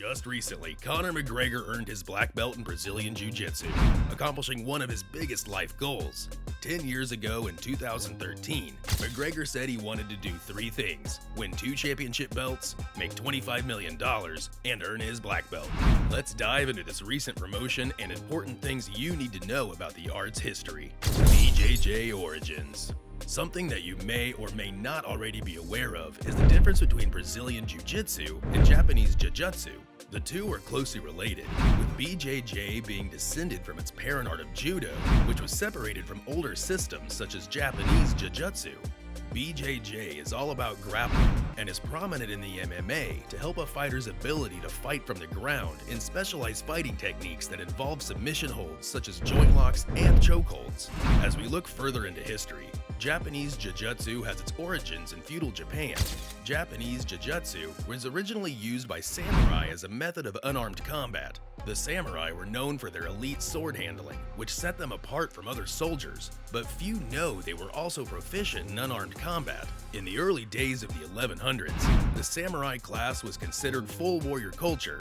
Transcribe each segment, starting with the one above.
Just recently, Conor McGregor earned his black belt in Brazilian Jiu-Jitsu, accomplishing one of his biggest life goals. 10 years ago in 2013, McGregor said he wanted to do 3 things: win 2 championship belts, make $25 million, and earn his black belt. Let's dive into this recent promotion and important things you need to know about the art's history. BJJ origins. Something that you may or may not already be aware of is the difference between Brazilian Jiu-Jitsu and Japanese Jujutsu. The two are closely related, with BJJ being descended from its parent art of Judo, which was separated from older systems such as Japanese Jujutsu. BJJ is all about grappling and is prominent in the MMA to help a fighter's ability to fight from the ground in specialized fighting techniques that involve submission holds such as joint locks and chokeholds. As we look further into history, Japanese Jujutsu has its origins in feudal Japan. Japanese Jujutsu was originally used by samurai as a method of unarmed combat. The samurai were known for their elite sword handling, which set them apart from other soldiers, but few know they were also proficient in unarmed combat. In the early days of the 1100s, the samurai class was considered full warrior culture.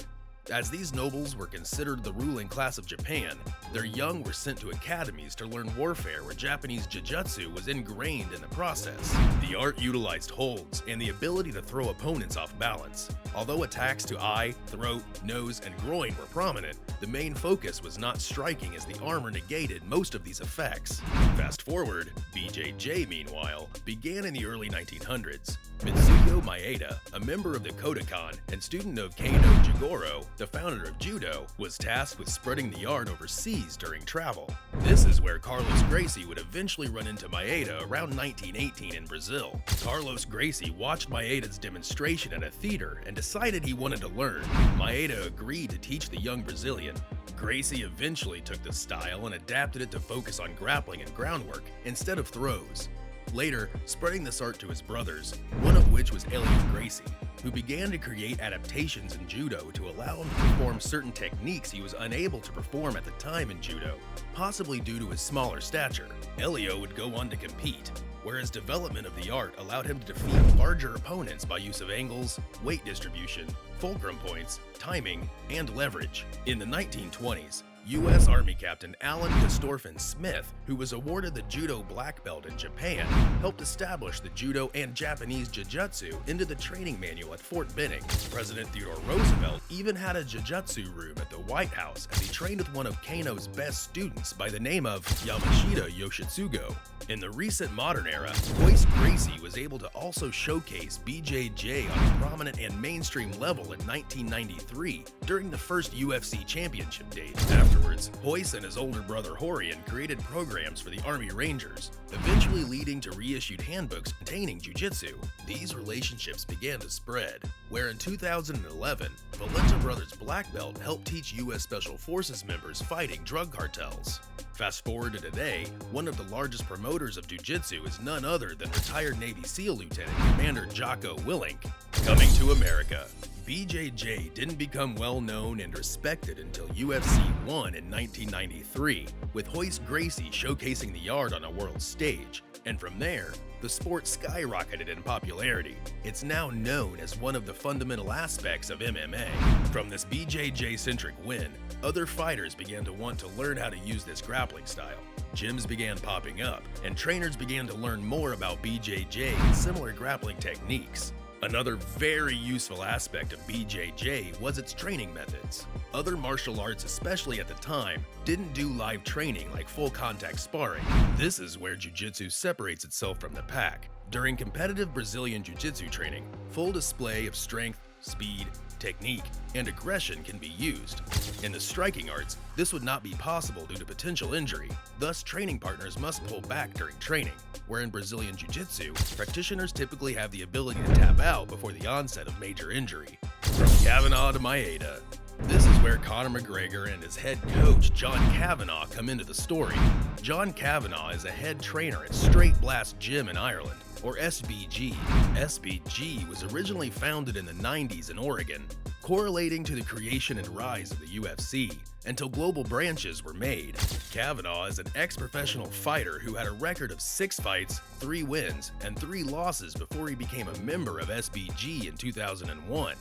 As these nobles were considered the ruling class of Japan, their young were sent to academies to learn warfare where Japanese Jujutsu was ingrained in the process. The art utilized holds and the ability to throw opponents off balance. Although attacks to eye, throat, nose, and groin were prominent, the main focus was not striking as the armor negated most of these effects. Fast forward, BJJ meanwhile, began in the early 1900s. Mitsuyo Maeda, a member of the Kodokan and student of Kano Jigoro, the founder of Judo, was tasked with spreading the art overseas during travel. This is where Carlos Gracie would eventually run into Maeda around 1918 in Brazil. Carlos Gracie watched Maeda's demonstration at a theater and decided he wanted to learn. Maeda agreed to teach the young Brazilian. Gracie eventually took the style and adapted it to focus on grappling and groundwork instead of throws. Later, spreading this art to his brothers, one of which was Elliot Gracie, who began to create adaptations in Judo to allow him to perform certain techniques he was unable to perform at the time in Judo, possibly due to his smaller stature. Elio would go on to compete, where his development of the art allowed him to defeat larger opponents by use of angles, weight distribution, fulcrum points, timing, and leverage. In the 1920s, U.S. Army Captain Alan Castorphin Smith, who was awarded the Judo black belt in Japan, helped establish the Judo and Japanese Jujutsu into the training manual at Fort Benning. President Theodore Roosevelt even had a Jujutsu room at the White House as he trained with one of Kano's best students by the name of Yamashita Yoshitsugu. In the recent modern era, Royce Gracie was able to also showcase BJJ on a prominent and mainstream level in 1993 during the first UFC championship date. Afterwards, Royce and his older brother Horian created programs for the Army Rangers, eventually leading to reissued handbooks containing jiu-jitsu. These relationships began to spread, where in 2011, Valenta Brothers Black Belt helped teach U.S. Special Forces members fighting drug cartels. Fast forward to today, one of the largest promoters of jiu-jitsu is none other than retired Navy SEAL Lieutenant Commander Jocko Willink. Coming to America, BJJ didn't become well known and respected until UFC 1 in 1993, with Royce Gracie showcasing the art on a world stage, and from there, the sport skyrocketed in popularity. It's now known as one of the fundamental aspects of MMA. From this BJJ-centric win, other fighters began to want to learn how to use this grappling style. Gyms began popping up, and trainers began to learn more about BJJ and similar grappling techniques. Another very useful aspect of BJJ was its training methods. Other martial arts, especially at the time, didn't do live training like full contact sparring. This is where Jiu-Jitsu separates itself from the pack. During competitive Brazilian Jiu-Jitsu training, full display of strength, speed, technique, and aggression can be used. In the striking arts, this would not be possible due to potential injury, thus training partners must pull back during training, where in Brazilian Jiu-Jitsu, practitioners typically have the ability to tap out before the onset of major injury. From Kavanagh to Maeda. This is where Conor McGregor and his head coach John Kavanagh come into the story. John Kavanagh is a head trainer at Straight Blast Gym in Ireland, or SBG. SBG was originally founded in the 90s in Oregon, correlating to the creation and rise of the UFC, until global branches were made. Kavanagh is an ex-professional fighter who had a record of 6 fights, 3 wins, and 3 losses before he became a member of SBG in 2001.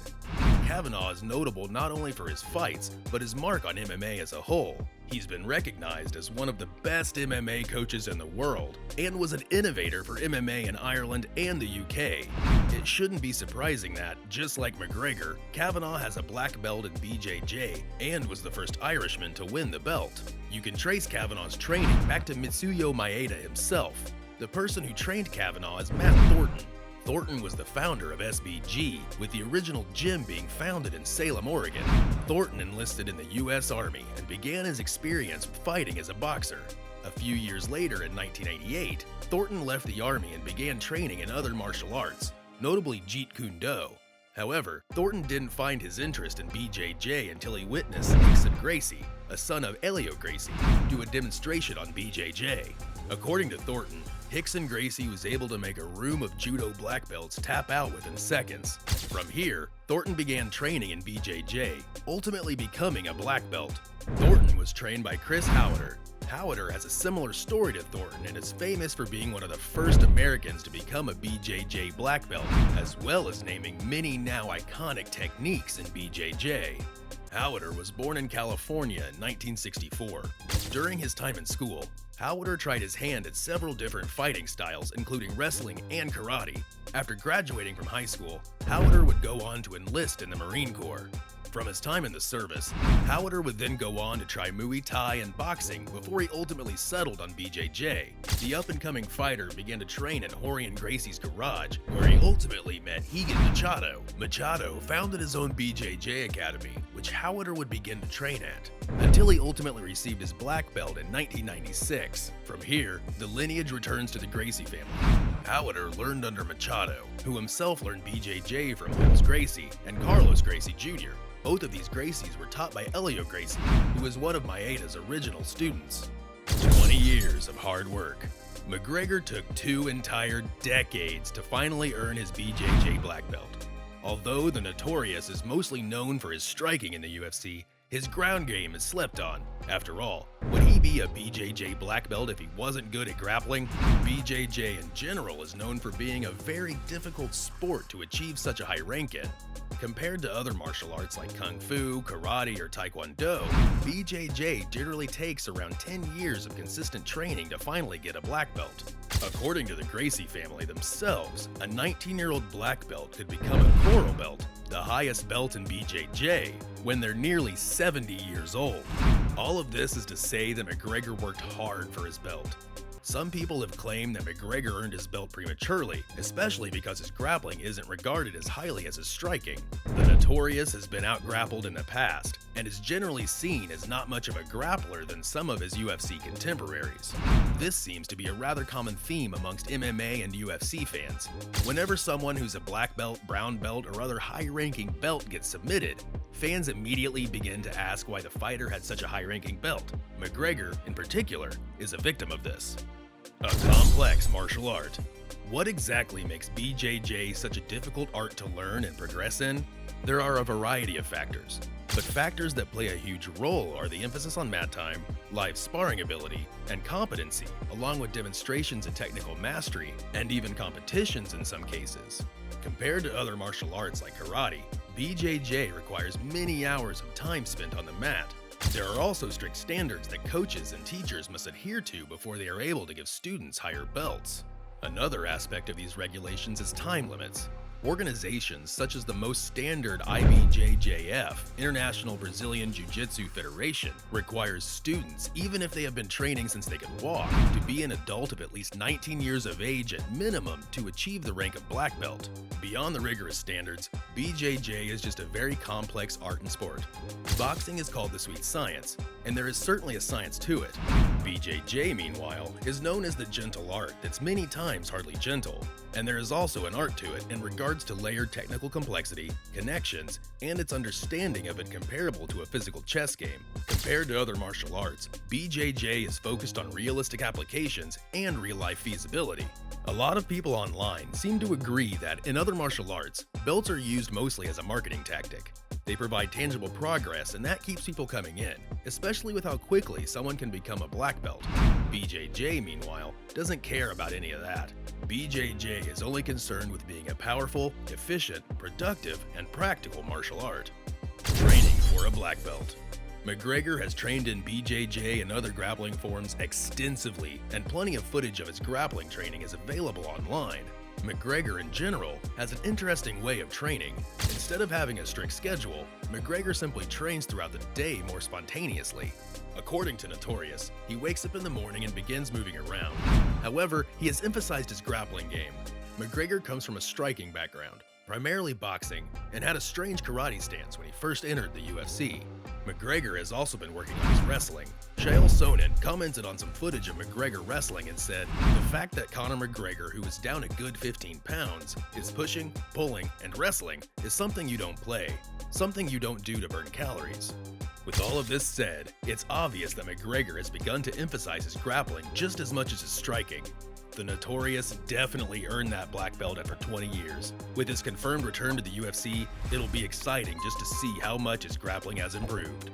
Kavanagh is notable not only for his fights, but his mark on MMA as a whole. He's been recognized as one of the best MMA coaches in the world, and was an innovator for MMA in Ireland and the UK. It shouldn't be surprising that, just like McGregor, Kavanagh has a black belt in BJJ and was the first Irishman to win the belt. You can trace Kavanagh's training back to Mitsuyo Maeda himself. The person who trained Kavanagh is Matt Thornton. Thornton was the founder of SBG, with the original gym being founded in Salem, Oregon. Thornton enlisted in the U.S. Army and began his experience fighting as a boxer. A few years later, in 1988, Thornton left the Army and began training in other martial arts, notably Jeet Kune Do. However, Thornton didn't find his interest in BJJ until he witnessed Hickson Gracie, a son of Elio Gracie, do a demonstration on BJJ. According to Thornton, Hickson Gracie was able to make a room of judo black belts tap out within seconds. From here, Thornton began training in BJJ, ultimately becoming a black belt. Thornton was trained by Chris Howiter. Howiter has a similar story to Thornton and is famous for being one of the first Americans to become a BJJ black belt, as well as naming many now iconic techniques in BJJ. Howiter was born in California in 1964. During his time in school, Howiter tried his hand at several different fighting styles, including wrestling and karate. After graduating from high school, Howiter would go on to enlist in the Marine Corps. From his time in the service, Howiter would then go on to try Muay Thai and boxing before he ultimately settled on BJJ. The up-and-coming fighter began to train in Horian Gracie's garage, where he ultimately met Egan Machado. Machado founded his own BJJ academy, which Howiter would begin to train at, until he ultimately received his black belt in 1996. From here, the lineage returns to the Gracie family. Howiter learned under Machado, who himself learned BJJ from Holmes Gracie and Carlos Gracie Jr. Both of these Gracies were taught by Elio Gracie, who was one of Maeda's original students. 20 years of hard work. McGregor took 2 entire decades to finally earn his BJJ black belt. Although the Notorious is mostly known for his striking in the UFC, his ground game is slept on. After all, would he be a BJJ black belt if he wasn't good at grappling? BJJ in general is known for being a very difficult sport to achieve such a high rank in. Compared to other martial arts like Kung Fu, Karate, or Taekwondo, BJJ generally takes around 10 years of consistent training to finally get a black belt. According to the Gracie family themselves, a 19-year-old black belt could become a coral belt, the highest belt in BJJ, when they're nearly 70 years old. All of this is to say that McGregor worked hard for his belt. Some people have claimed that McGregor earned his belt prematurely, especially because his grappling isn't regarded as highly as his striking. The Notorious has been out-grappled in the past, and is generally seen as not much of a grappler than some of his UFC contemporaries. This seems to be a rather common theme amongst MMA and UFC fans. Whenever someone who's a black belt, brown belt, or other high-ranking belt gets submitted, fans immediately begin to ask why the fighter had such a high-ranking belt. McGregor, in particular, is a victim of this. A complex martial art. What exactly makes BJJ such a difficult art to learn and progress in? There are a variety of factors, but factors that play a huge role are the emphasis on mat time, live sparring ability, and competency, along with demonstrations and technical mastery, and even competitions in some cases. Compared to other martial arts like karate, BJJ requires many hours of time spent on the mat. There are also strict standards that coaches and teachers must adhere to before they are able to give students higher belts. Another aspect of these regulations is time limits. Organizations such as the most standard IBJJF, International Brazilian Jiu-Jitsu Federation, requires students, even if they have been training since they could walk, to be an adult of at least 19 years of age at minimum to achieve the rank of black belt. Beyond the rigorous standards, BJJ is just a very complex art and sport. Boxing is called the sweet science, and there is certainly a science to it. BJJ, meanwhile, is known as the gentle art that's many times hardly gentle, and there is also an art to it in regards to layered technical complexity, connections, and its understanding of it comparable to a physical chess game. Compared to other martial arts, BJJ is focused on realistic applications and real-life feasibility. A lot of people online seem to agree that in other martial arts, belts are used mostly as a marketing tactic. They provide tangible progress, and that keeps people coming in, especially with how quickly someone can become a black belt. BJJ, meanwhile, doesn't care about any of that. BJJ is only concerned with being a powerful, efficient, productive, and practical martial art. Training for a black belt. McGregor has trained in BJJ and other grappling forms extensively, and plenty of footage of his grappling training is available online. McGregor in general has an interesting way of training. Instead of having a strict schedule, McGregor simply trains throughout the day more spontaneously. According to Notorious, he wakes up in the morning and begins moving around. However, he has emphasized his grappling game. McGregor comes from a striking background, primarily boxing, and had a strange karate stance when he first entered the UFC. McGregor has also been working on his wrestling. Chael Sonnen commented on some footage of McGregor wrestling and said, "The fact that Conor McGregor, who is down a good 15 pounds, is pushing, pulling, and wrestling is something you don't play, something you don't do to burn calories." With all of this said, it's obvious that McGregor has begun to emphasize his grappling just as much as his striking. The Notorious definitely earned that black belt after 20 years. With his confirmed return to the UFC, it'll be exciting just to see how much his grappling has improved.